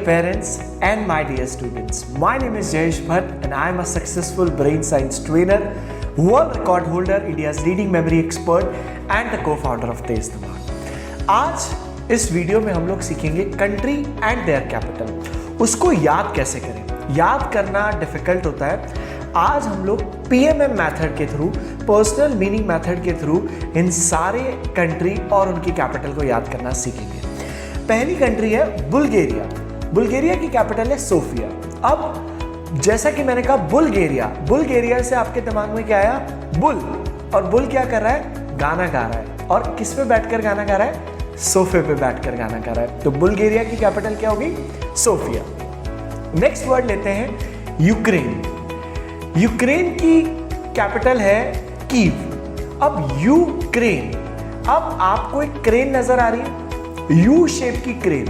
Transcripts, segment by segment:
parents and my dear students. My name is Jayesh Bhatt and I am a successful brain science trainer, world record holder, India's leading memory expert and the co-founder of तेज दिमाग। आज इस video में हम लोग सीखेंगे country and their capital. उसको याद कैसे करें। याद करना डिफिकल्ट होता है। आज हम लोग PMM मेथड के थ्रू, पर्सनल मीनिंग मेथड के थ्रू इन सारे कंट्री और उनकी कैपिटल को याद करना सीखेंगे। पहली कंट्री है बुल्गारिया। बुल्गारिया की कैपिटल है सोफिया। अब जैसा कि मैंने कहा बुल्गारिया, बुल्गारिया से आपके दिमाग में क्या आया? बुल। और बुल क्या कर रहा है? गाना गा रहा है। और किस पे बैठकर गाना गा रहा है? सोफे पे बैठकर गाना गा रहा है। तो बुल्गारिया की कैपिटल क्या होगी? सोफिया। नेक्स्ट वर्ड लेते हैं यूक्रेन। यूक्रेन की कैपिटल है कीव। अब यूक्रेन, अब आपको एक क्रेन नजर आ रही है, यू शेप की क्रेन।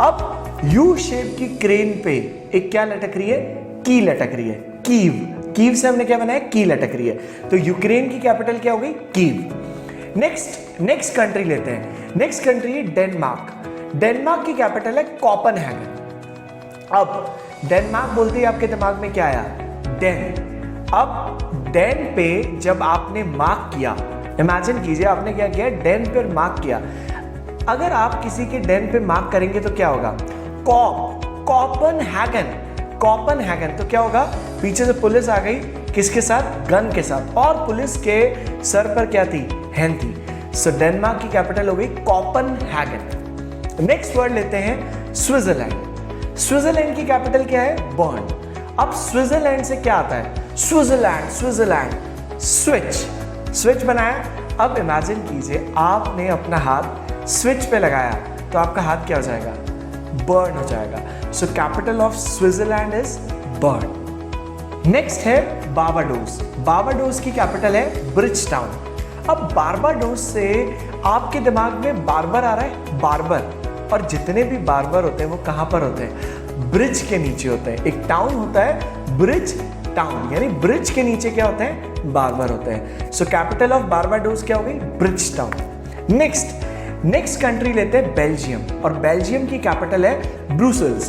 अब यू शेप की क्रेन पे एक क्या लटक रही है? की लटक रही है, कीव। कीव से हमने क्या बनाया? की लटक रही है। तो यूक्रेन की कैपिटल क्या हो गई? कीव। नेक्स्ट कंट्री लेते हैं। नेक्स्ट कंट्री है डेनमार्क। डेनमार्क की कैपिटल है कोपेनहेगन। अब डेनमार्क बोलते ही आपके दिमाग में क्या आया? डेन। अब डेन पे जब आपने मार्क किया, इमेजिन कीजिए आपने क्या किया? डेन पे मार्क किया। अगर आप किसी के डेन पे मार्क करेंगे तो क्या होगा? कोपेनहेगन। कोपेनहेगन तो क्या होगा? पीछे से पुलिस आ गई, किसके साथ? गन के साथ। और पुलिस के सर पर क्या थी? हैन थी। सो डेनमार्क की कैपिटल हो गई कोपेनहेगन। नेक्स्ट वर्ड लेते हैं स्विट्जरलैंड। स्विट्जरलैंड की कैपिटल क्या है? बर्न। अब स्विट्जरलैंड से क्या आता है? स्विट्जरलैंड। स्विच बनाया। अब इमेजिन कीजिए आपने अपना हाथ स्विच पे लगाया तो आपका हाथ क्या हो जाएगा? बर्न हो जाएगा। So capital of Switzerland is burn. Next है बारबाडोस। बारबाडोस की कैपिटल है ब्रिजटाउन। अब बारबाडोस से आपके दिमाग में बार्बर आ रहा है? बार्बर। और जितने भी बार्बर होते हैं वो कहां पर होते हैं? ब्रिज के नीचे होते हैं। एक टाउन होता है ब्रिज टाउन, यानी ब्रिज के नीचे क्या होते हैं? बार्बर होते हैं। सो कैपिटल ऑफ बारबाडोस क्या हो गई? Bridge town. नेक्स्ट कंट्री लेते हैं बेल्जियम। और बेल्जियम की कैपिटल है ब्रुसेल्स।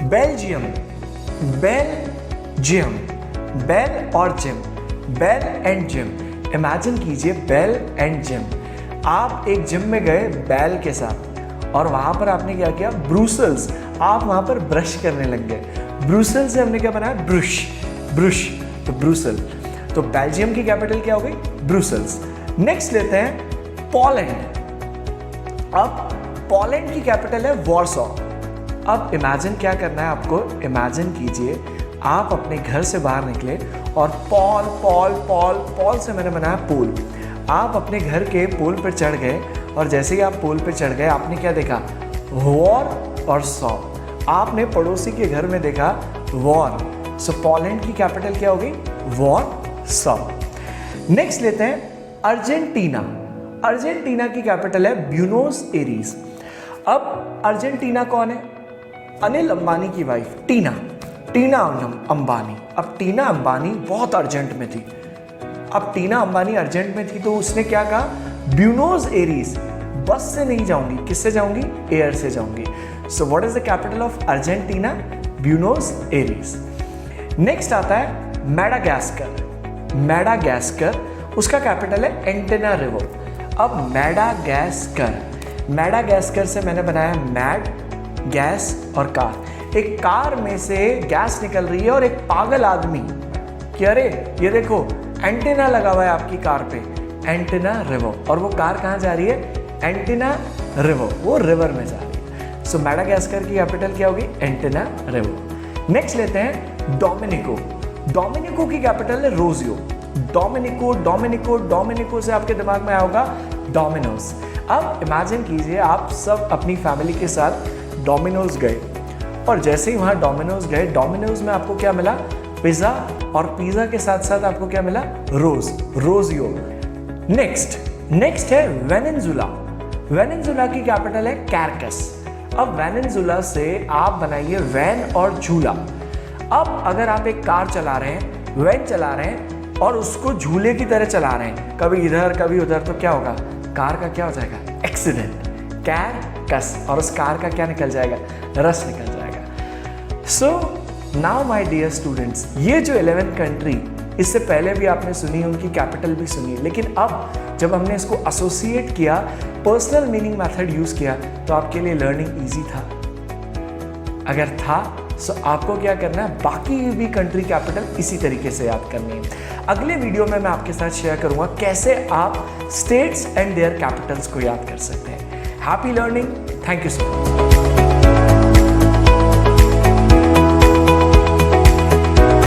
बेल्जियम, बेल और gym, bell and gym. Imagine कीजिए बेल एंड जिम। आप एक जिम में गए बैल के साथ और वहां पर आपने क्या किया? ब्रुसेल्स। आप वहां पर ब्रश करने लग गए। ब्रुसेल्स से हमने क्या बनाया? ब्रुश। तो ब्रुसेल। तो बेल्जियम की कैपिटल क्या हो गई? ब्रुसेल्स। नेक्स्ट लेते हैं पोलैंड। अब पोलैंड की कैपिटल है वॉर्सो। अब इमेजिन क्या करना है आपको? इमेजिन कीजिए आप अपने घर से बाहर निकले और पॉल से मैंने बनाया पोल। आप अपने घर के पोल पर चढ़ गए और जैसे ही आप पोल पर चढ़ गए आपने क्या देखा? वॉर और सॉ। आपने पड़ोसी के घर में देखा वॉर। सो पोलैंड की कैपिटल क्या हो गई? War saw. नेक्स्ट लेते हैं अर्जेंटीना। अर्जेंटीना की कैपिटल है ब्यूनोस एरीज। अब अर्जेंटीना कौन है? अनिल अंबानी की वाइफ टीना अंबानी। अब टीना अंबानी बहुत अर्जेंट में थी। अब टीना अंबानी अर्जेंट में थी तो उसने क्या कहा? Buenos Aries. बस से नहीं जाऊंगी, किससे जाऊंगी? एयर से जाऊंगी। So what is the capital of Argentina? Buenos Aries. Next आता है मेडागास्कर। मेडागास्कर, उसका कैपिटल है एंटेना रिवो। अब मेडागास्कर से मैंने बनाया मैड, गैस और कार। एक कार में से गैस निकल रही है और एक पागल आदमी कि अरे ये देखो एंटेना लगा हुआ है आपकी कार पे, एंटेना रिवो। और वो कार कहाँ जा रही है? एंटेना रिवो, वो रिवर में जा रही है। सो मेडागास्कर की कैपिटल क्या होगी? Antenna Revo. नेक्स्ट लेते हैं डोमिनिको। डोमिनिको की कैपिटल है रोजियो। डोमिनिको से आपके दिमाग में आया होगा डोमिनोज। अब इमेजिन कीजिए आप सब अपनी फैमिली के साथ डोमिनोज गए और जैसे ही वहां डोमिनोज गए, डोमिनोज में आपको क्या मिला? पिज्जा। और पिज्जा के साथ साथ आपको क्या मिला? रोजियो। नेक्स्ट है वेनेजुला। वेनेजुला की कैपिटल है कैरकस। अब वेनेजुला से आप बनाइए वैन और झूला। अब अगर आप एक कार चला रहे हैं, वैन चला रहे हैं और उसको झूले की तरह चला रहे हैं, कभी इधर कभी उधर, तो क्या होगा? कार का क्या हो जाएगा? एक्सीडेंट। कैरकस। और उस कार का क्या निकल जाएगा? रस निकल जाएगा। So now my dear students, ये जो 11 कंट्री, इससे पहले भी आपने सुनी है, उनकी कैपिटल भी सुनी है, लेकिन अब जब हमने इसको एसोसिएट किया, पर्सनल मीनिंग मेथड यूज किया, तो आपके लिए लर्निंग इजी था। अगर था तो आपको क्या करना है, बाकी भी कंट्री कैपिटल इसी तरीके से याद करनी है। अगले वीडियो में मैं आपके साथ शेयर करूंगा कैसे आप स्टेट्स एंड देयर कैपिटल्स को याद कर सकते हैं। Happy learning, thank you so much.